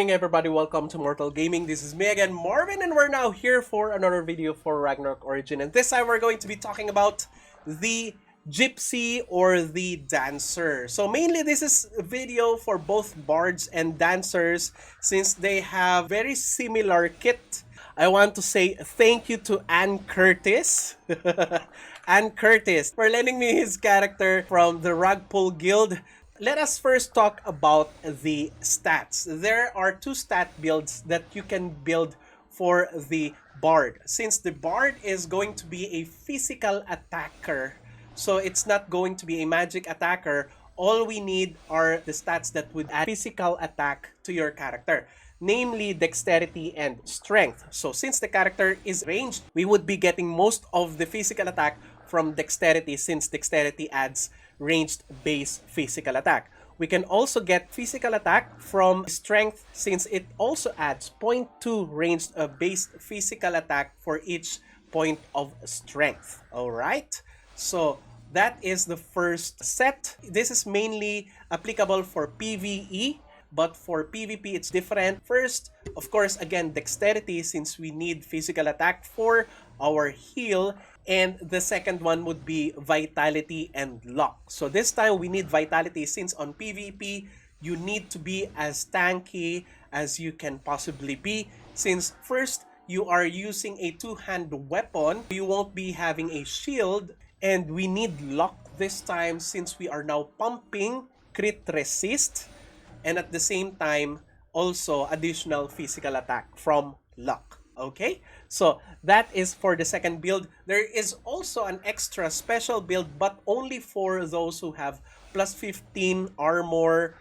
morning everybody, welcome to Mortal Gaming. This is me again, Marvin, and we're now here for another video for Ragnarok Origin. And this time we're going to be talking about the Gypsy or the Dancer. So mainly this is a video for both bards and dancers since they have very similar kit. I want to say thank you to Ann Curtis. Ann Curtis for lending me his character from the Rug Pull Guild. Let us first talk about the stats. There are two stat builds that you can build for the Bard. Since the Bard is going to be a physical attacker, so it's not going to be a magic attacker, all we need are the stats that would add physical attack to your character, namely dexterity and strength. So since the character is ranged, we would be getting most of the physical attack from dexterity since dexterity adds ranged base physical attack. We can also get physical attack from strength since it also adds 0.2 ranged base physical attack for each point of strength. Alright, so that is the first set. This is mainly applicable for PvE, but for PvP it's different. First, of course, again, dexterity since we need physical attack for our heal, and the second one would be vitality and luck. So this time we need vitality since on PvP you need to be as tanky as you can possibly be, since first you are using a two-hand weapon, you won't be having a shield, and we need luck this time since we are now pumping crit resist and at the same time also additional physical attack from luck. Okay, so that is for the second build. There is also an extra special build, but only for those who have plus 15 armor,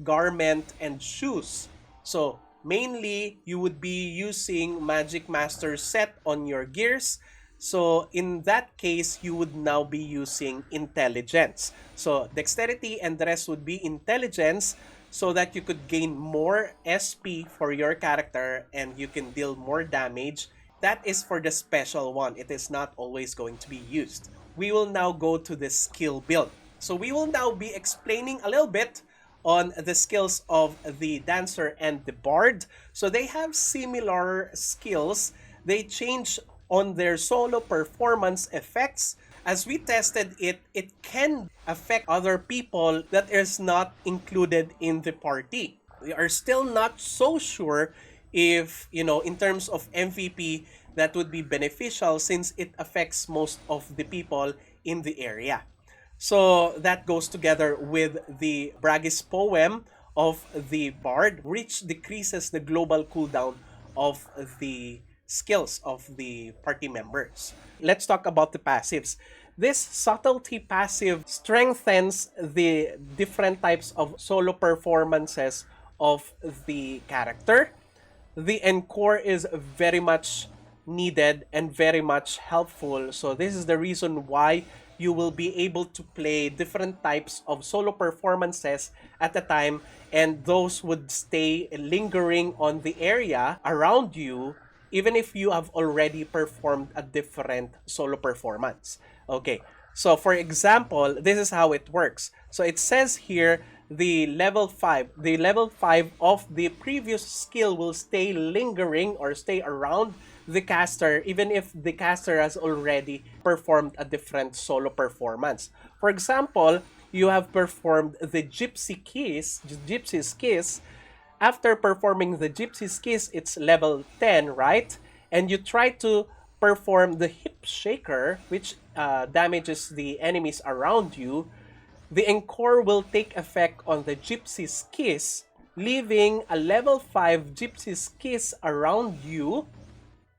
garment, and shoes. So mainly you would be using Magic Master set on your gears. So in that case, you would now be using intelligence. So dexterity and the rest would be intelligence, so that you could gain more SP for your character and you can deal more damage. That is for the special one. It is not always going to be used. We will now go to the skill build. So we will now be explaining a little bit on the skills of the Dancer and the Bard. So they have similar skills. They change on their solo performance effects. As we tested it, it can affect other people that is not included in the party. We are still not so sure if, in terms of MVP, that would be beneficial since it affects most of the people in the area. So that goes together with the Bragg's poem of the Bard, which decreases the global cooldown of the skills of the party members. Let's talk about the passives. This subtlety passive strengthens the different types of solo performances of the character. The encore is very much needed and very much helpful. So this is the reason why you will be able to play different types of solo performances at a time, and those would stay lingering on the area around you even if you have already performed a different solo performance. Okay, so for example, this is how it works. So it says here the level 5 of the previous skill will stay lingering or stay around the caster even if the caster has already performed a different solo performance. For example, you have performed the Gypsy's Kiss. After performing the Gypsy's Kiss, it's level 10, right? And you try to perform the Hip Shaker, which damages the enemies around you. The Encore will take effect on the Gypsy's Kiss, leaving a level 5 Gypsy's Kiss around you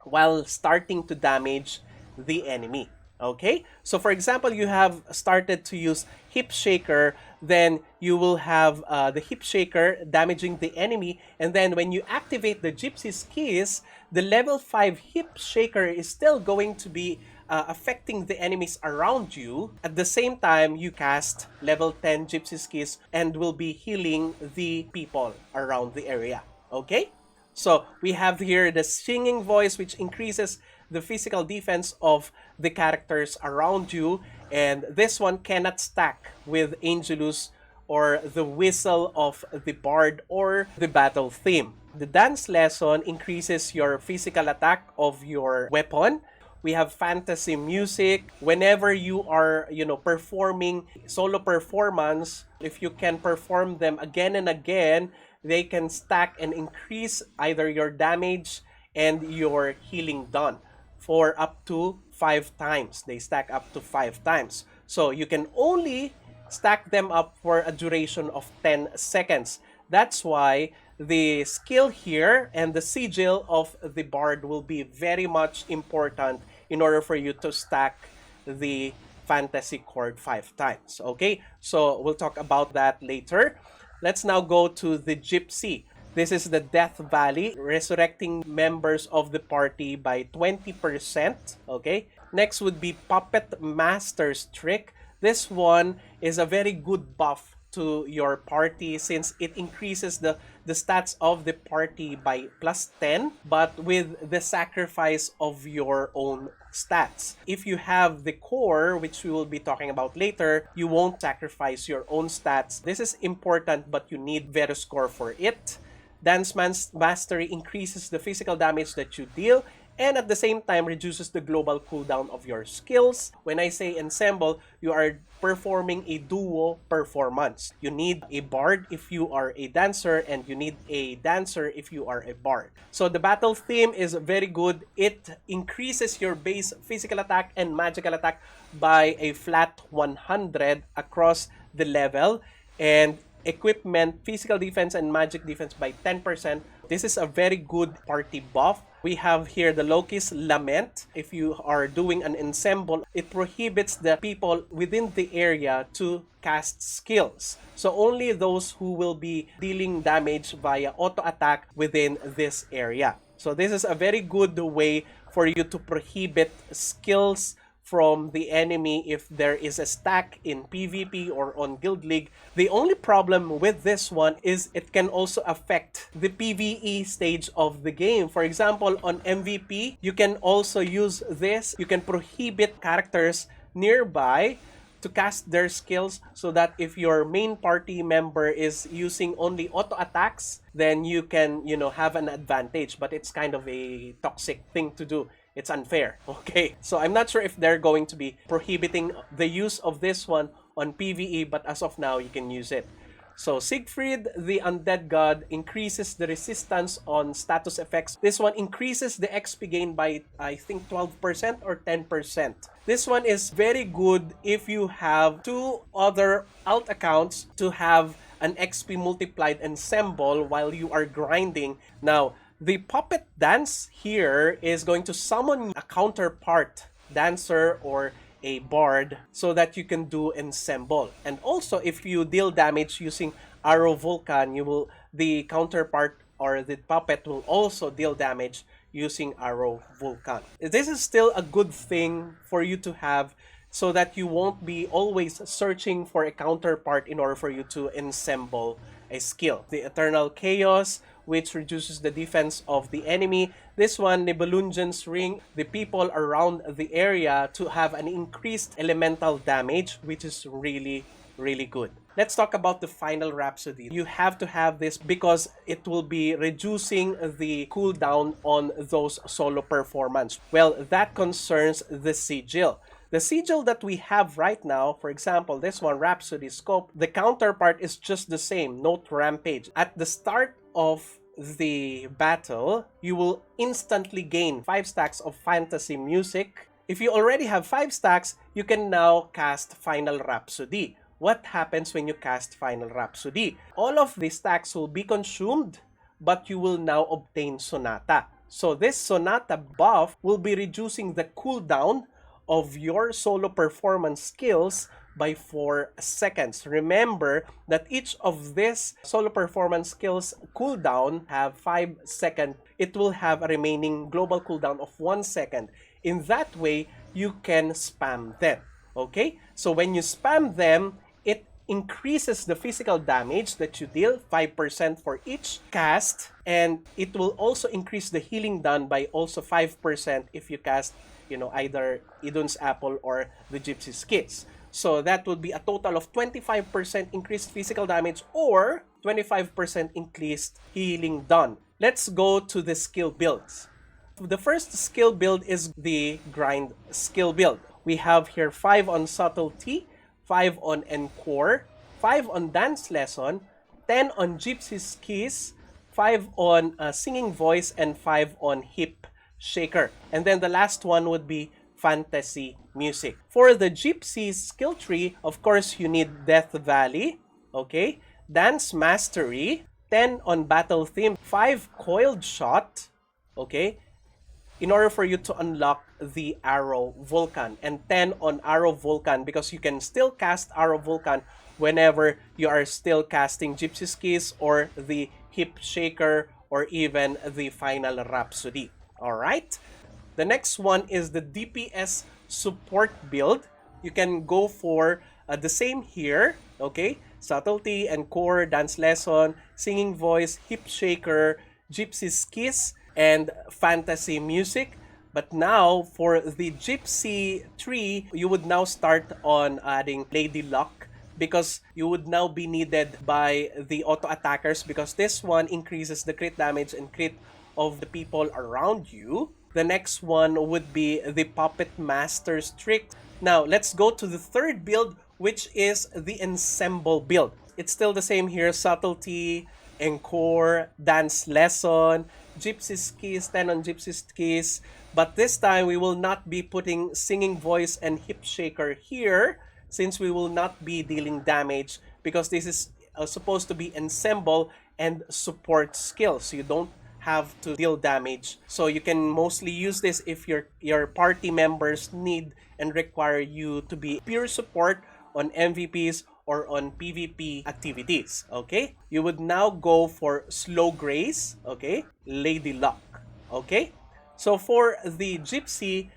while starting to damage the enemy. Okay, so for example, you have started to use Hip Shaker, then you will have the Hip Shaker damaging the enemy, and then when you activate the Gypsy's Kiss, the level 5 Hip Shaker is still going to be affecting the enemies around you. At the same time, you cast level 10 Gypsy's Kiss and will be healing the people around the area. Okay, so we have here the singing voice, which increases the physical defense of the characters around you, and this one cannot stack with Angelus or the whistle of the bard or the battle theme. The dance lesson increases your physical attack of your weapon. We have fantasy music. Whenever you are, performing solo performance, if you can perform them again and again, they can stack and increase either your damage and your healing done for up to 5 times. They stack up to 5 times. So you can only stack them up for a duration of 10 seconds. That's why the skill here and the sigil of the bard will be very much important in order for you to stack the fantasy chord 5 times. Okay, so we'll talk about that later. Let's now go to the gypsy. This is the Death Valley, resurrecting members of the party by 20%. Okay, next would be Puppet Master's Trick. This one is a very good buff to your party since it increases the stats of the party by +10, but with the sacrifice of your own stats. If you have the core, which we will be talking about later, you won't sacrifice your own stats. This is important, but you need Veruscore for it. Dance Mastery increases the physical damage that you deal and at the same time reduces the global cooldown of your skills. When I say ensemble, you are performing a duo performance. You need a bard if you are a dancer, and you need a dancer if you are a bard. So the battle theme is very good. It increases your base physical attack and magical attack by a flat 100 across the level, and equipment, physical defense, and magic defense by 10%. This is a very good party buff. We have here the Loki's Lament. If you are doing an ensemble, it prohibits the people within the area to cast skills. So only those who will be dealing damage via auto attack within this area. So this is a very good way for you to prohibit skills from the enemy if there is a stack in PvP or on Guild League. The only problem with this one is it can also affect the PvE stage of the game. For example, on MVP, you can also use this. You can prohibit characters nearby to cast their skills so that if your main party member is using only auto attacks, then you can, have an advantage. But it's kind of a toxic thing to do. It's unfair. Okay, so I'm not sure if they're going to be prohibiting the use of this one on PvE, but as of now, you can use it. So Siegfried, the Undead God, increases the resistance on status effects. This one increases the XP gain by, I think, 12% or 10%. This one is very good if you have 2 other alt accounts to have an XP multiplied ensemble while you are grinding. Now, the puppet dance here is going to summon a counterpart dancer or a bard so that you can do ensemble. And also, if you deal damage using Arrow Vulcan, the counterpart or the puppet will also deal damage using Arrow Vulcan. This is still a good thing for you to have so that you won't be always searching for a counterpart in order for you to ensemble a skill. The Eternal Chaos, which reduces the defense of the enemy. This one, Nibelungen's Ring, the people around the area to have an increased elemental damage, which is really, really good. Let's talk about the Final Rhapsody. You have to have this because it will be reducing the cooldown on those solo performance. Well, that concerns the sigil. The sigil that we have right now, for example, this one, Rhapsody Scope, the counterpart is just the same, Note Rampage. At the start of the battle, you will instantly gain 5 stacks of fantasy music. If you already have 5 stacks, you can now cast Final Rhapsody. What happens when you cast Final Rhapsody? All of the stacks will be consumed, but you will now obtain Sonata. So this Sonata buff will be reducing the cooldown of your solo performance skills by 4 seconds. Remember that each of these solo performance skills cooldown have 5 seconds. It will have a remaining global cooldown of 1 second. In that way, you can spam them. Okay? So when you spam them, it increases the physical damage that you deal, 5% for each cast, and it will also increase the healing done by also 5% if you cast, either Idun's Apple or the Gypsy's Kiss. So that would be a total of 25% increased physical damage or 25% increased healing done. Let's go to the skill builds. The first skill build is the grind skill build. We have here 5 on subtlety, 5 on encore, 5 on dance lesson, 10 on gypsy's keys, 5 on singing voice, and 5 on hip shaker. And then the last one would be fantasy music. For the gypsy skill tree, of course, you need Death Valley, okay? Dance mastery, 10 on battle theme, 5 coiled shot, okay? In order for you to unlock the Arrow Vulcan, and 10 on Arrow Vulcan because you can still cast Arrow Vulcan whenever you are still casting Gypsy's Keys or the Hip Shaker or even the Final Rhapsody. Alright? The next one is the DPS Support Build. You can go for the same here, okay? Subtlety, Encore, Dance Lesson, Singing Voice, Hip Shaker, Gypsy's Kiss, and fantasy music. But now for the gypsy tree, you would now start on adding Lady Luck because you would now be needed by the auto attackers because this one increases the crit damage and crit of the people around you. The next one would be the Puppet Master's trick. Now let's go to the third build, which is the ensemble build. It's still the same here: subtlety, encore, dance lesson, Gypsy's Keys, 10 on Gypsy's Keys. But this time, we will not be putting singing voice and hip shaker here since we will not be dealing damage because this is supposed to be ensemble and support skills. So you don't have to deal damage. So you can mostly use this if your party members need and require you to be pure support on MVPs or on PvP activities, okay? You would now go for Slow Grace, okay? Lady Luck, okay? So for the Gypsy,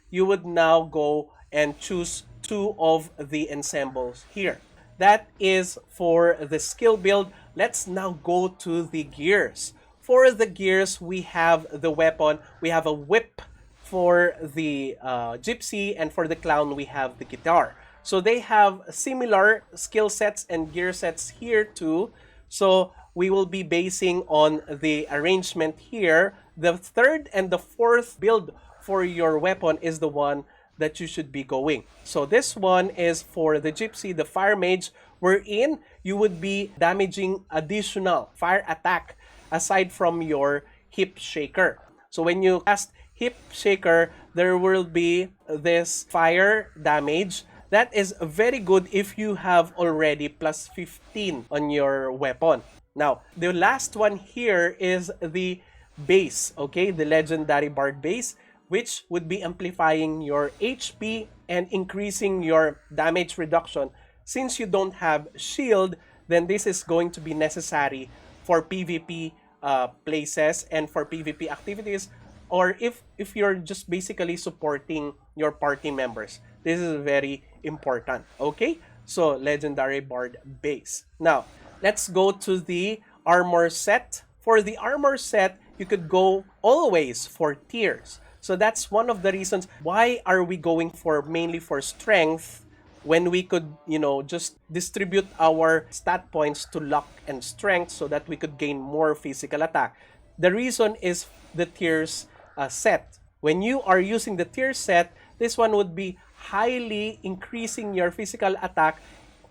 you would now go and choose 2 of the ensembles here. That is for the skill build. Let's now go to the gears. For the gears, we have the weapon. We have a whip for the Gypsy, and for the clown, we have the guitar. So they have similar skill sets and gear sets here too. So we will be basing on the arrangement here. The third and the fourth build for your weapon is the one that you should be going. So this one is for the Gypsy, the Fire Mage, wherein you would be damaging additional fire attack aside from your Hip Shaker. So when you cast Hip Shaker, there will be this fire damage. That is very good if you have already plus 15 on your weapon. Now, the last one here is the base, okay? The Legendary Bard base, which would be amplifying your HP and increasing your damage reduction. Since you don't have shield, then this is going to be necessary for PvP places and for PvP activities, or if you're just basically supporting your party members. This is very important, okay? So, Legendary Bard base. Now, let's go to the armor set. For the armor set, you could go always for tiers. So that's one of the reasons why are we going for mainly for strength when we could, just distribute our stat points to luck and strength so that we could gain more physical attack. The reason is the tiers set. When you are using the tier set, this one would be highly increasing your physical attack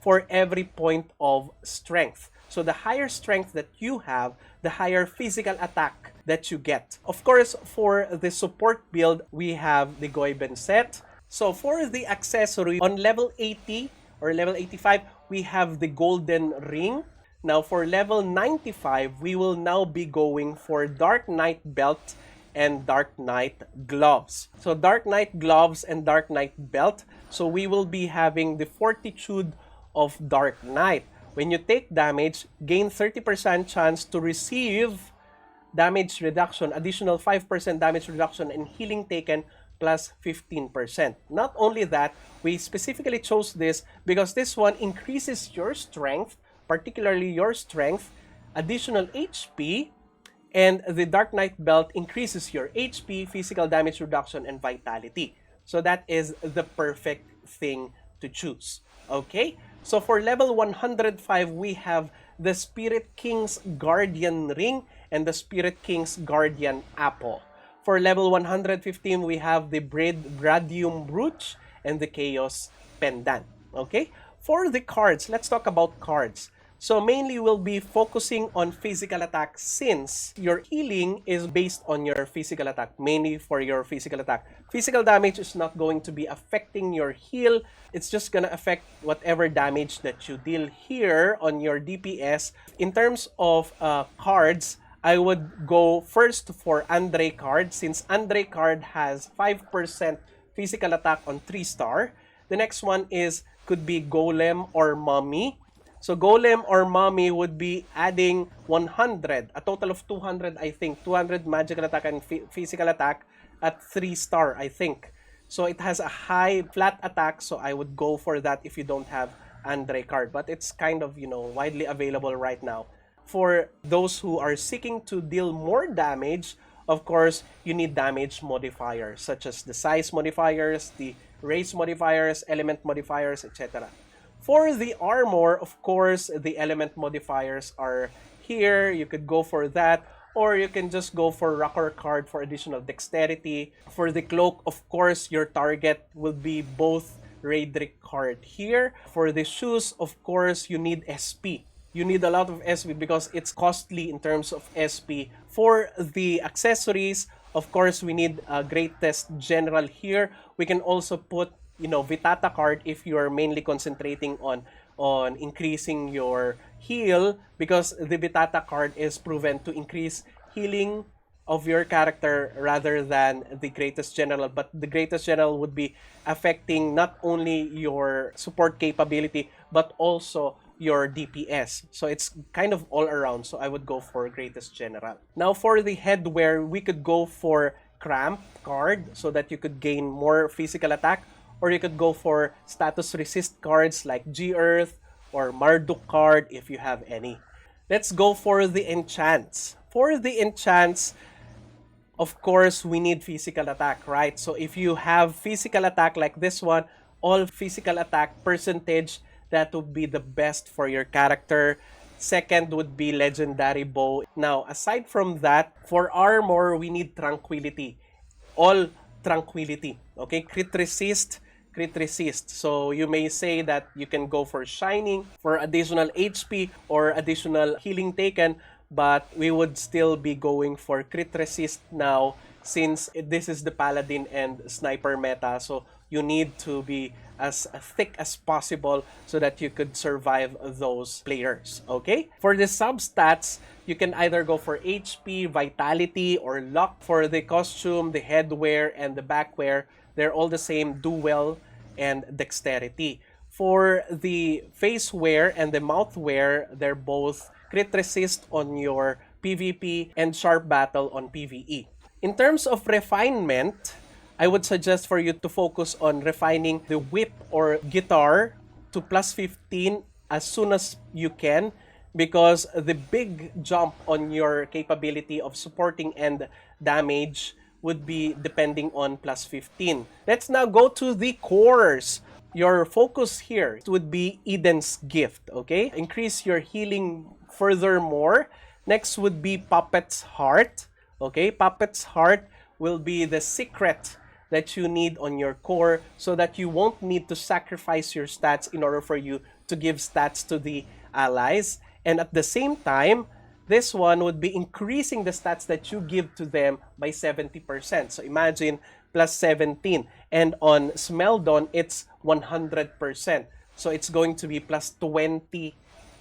for every point of strength. So the higher strength that you have, the higher physical attack that you get. Of course, for the support build, we have the Goiben set. So for the accessory, on level 80 or level 85, we have the Golden Ring. Now for level 95, we will now be going for Dark Knight Belt and Dark Knight Gloves. So Dark Knight Gloves and Dark Knight Belt. So we will be having the Fortitude of Dark Knight. When you take damage, gain 30% chance to receive damage reduction, additional 5% damage reduction, and healing taken plus 15%. Not only that, we specifically chose this because this one increases your strength, particularly your strength, additional HP, and the Dark Knight Belt increases your HP, physical damage reduction, and vitality. So that is the perfect thing to choose. Okay? So for level 105, we have the Spirit King's Guardian Ring and the Spirit King's Guardian Apple. For level 115, we have the Bradium Brooch and the Chaos Pendant. Okay? For the cards, let's talk about cards. So mainly we'll be focusing on physical attack since your healing is based on your physical attack, mainly for your physical attack. Physical damage is not going to be affecting your heal. It's just gonna affect whatever damage that you deal here on your DPS. In terms of cards, I would go first for Andre card since Andre card has 5% physical attack on 3-star. The next one could be Golem or Mummy. So Golem or Mummy would be adding 100, a total of 200, I think. 200 magical attack and physical attack at 3-star, I think. So it has a high flat attack, so I would go for that if you don't have Andre card. But it's kind of, widely available right now. For those who are seeking to deal more damage, of course, you need damage modifiers, such as the size modifiers, the race modifiers, element modifiers, etc. For the armor, of course, the element modifiers are here. You could go for that. Or you can just go for Rocker card for additional dexterity. For the cloak, of course, your target will be both Raedric card here. For the shoes, of course, you need SP. You need a lot of SP because it's costly in terms of SP. For the accessories, of course, we need a Greatest General here. We can also put Vitata card if you are mainly concentrating on increasing your heal, because the Vitata card is proven to increase healing of your character rather than the Greatest General. But the Greatest General would be affecting not only your support capability but also your DPS. So it's kind of all around. So I would go for Greatest General. Now for the headwear, we could go for Cramp card so that you could gain more physical attack. Or you could go for status resist cards like G-Earth or Marduk card if you have any. Let's go for the enchants. For the enchants, of course, we need physical attack, right? So if you have physical attack like this one, all physical attack percentage, that would be the best for your character. Second would be Legendary Bow. Now, aside from that, for armor, we need Tranquility. All Tranquility. Okay? Crit resist. So you may say that you can go for Shining for additional HP or additional healing taken, but we would still be going for Crit Resist now since this is the Paladin and Sniper meta. So you need to be as thick as possible so that you could survive those players. Okay? For the substats, you can either go for HP, Vitality, or Luck. For the costume, the headwear, and the backwear, they're all the same, Do Well and Dexterity. For the face wear and the mouth wear, they're both Crit Resist on your PvP and Sharp Battle on PvE. In terms of refinement, I would suggest for you to focus on refining the whip or guitar to plus 15 as soon as you can, because the big jump on your capability of supporting and damage would be depending on plus 15. Let's now go to the cores. Your focus here would be Eden's Gift, okay? Increase your healing furthermore. Next would be Puppet's Heart, okay? Puppet's Heart will be the secret that you need on your core so that you won't need to sacrifice your stats in order for you to give stats to the allies. And at the same time, this one would be increasing the stats that you give to them by 70%. So imagine plus 17. And on Smeldon, it's 100%. So it's going to be plus 20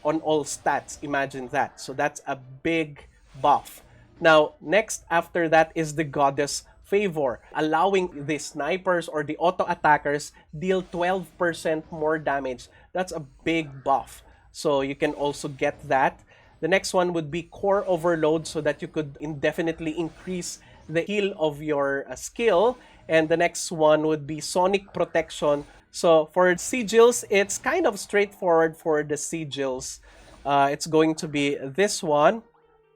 on all stats. Imagine that. So that's a big buff. Now, next after that is the Goddess Favor, allowing the snipers or the auto attackers deal 12% more damage. That's a big buff. So you can also get that. The next one would be Core Overload so that you could indefinitely increase the heal of your skill. And the next one would be Sonic Protection. So for sigils, it's kind of straightforward for the sigils. It's going to be this one,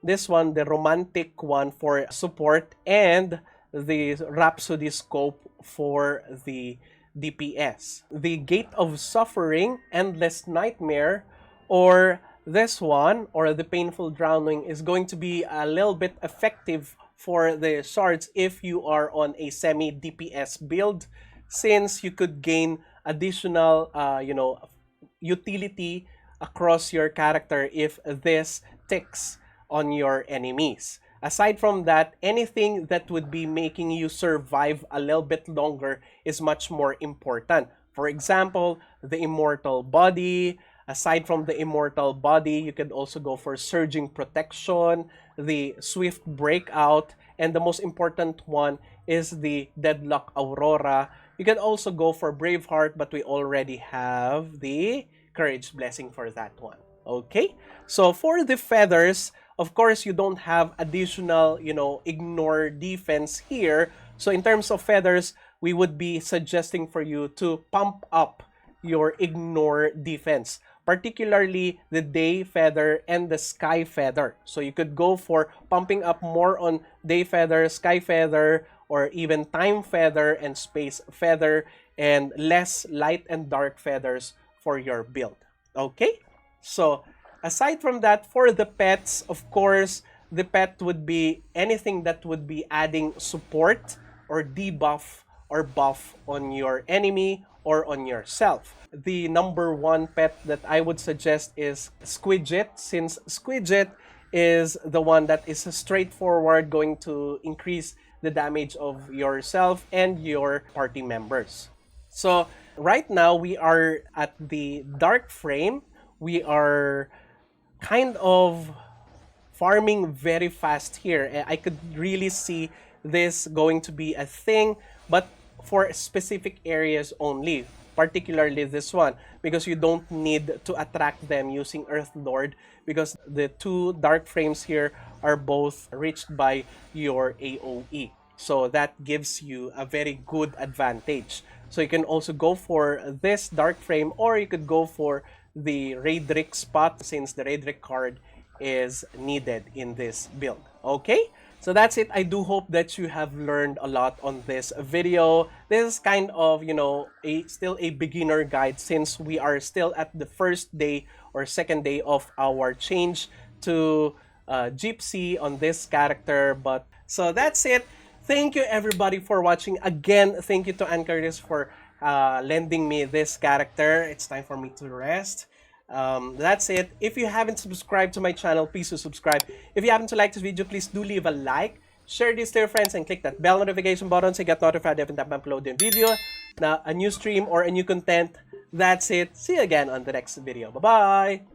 the romantic one for support, and the Rhapsody Scope for the DPS. The Gate of Suffering, Endless Nightmare, or this one, or the Painful Drowning, is going to be a little bit effective for the shards if you are on a semi-DPS build, since you could gain additional, utility across your character if this ticks on your enemies. Aside from that, anything that would be making you survive a little bit longer is much more important. For example, the Immortal Body. Aside from the Immortal Body, you could also go for Surging Protection, the Swift Breakout, and the most important one is the Deadlock Aurora. You can also go for Braveheart, but we already have the Courage Blessing for that one. Okay? So for the feathers, of course, you don't have additional, ignore defense here. So in terms of feathers, we would be suggesting for you to pump up your ignore defense, particularly the day feather and the sky feather. So you could go for pumping up more on day feather, sky feather, or even time feather and space feather, and less light and dark feathers for your build. Okay? So aside from that, for the pets, of course, the pet would be anything that would be adding support or debuff or buff on your enemy or on yourself. The number one pet that I would suggest is Squidget, since Squidget is the one that is straightforward, going to increase the damage of yourself and your party members. So right now we are at the dark frame. We are kind of farming very fast here. I could really see this going to be a thing, but for specific areas only, particularly this one, because you don't need to attract them using Earth Lord, because the two dark frames here are both reached by your AoE. So that gives you a very good advantage. So you can also go for this dark frame, or you could go for the Raedric spot, since the Raedric card is needed in this build. Okay? So that's it. I do hope that you have learned a lot on this video. This is kind of, still a beginner guide, since we are still at the first day or second day of our change to Gypsy on this character. But so that's it. Thank you everybody for watching. Again, thank you to Anchoress for lending me this character. It's time for me to rest. That's it. If you haven't subscribed to my channel, please do subscribe. If you happen to like this video, please do leave a like, share this to your friends, and click that bell notification button so you get notified every time I upload a video, now a new stream or a new content. That's it. See you again on the next video. Bye-bye.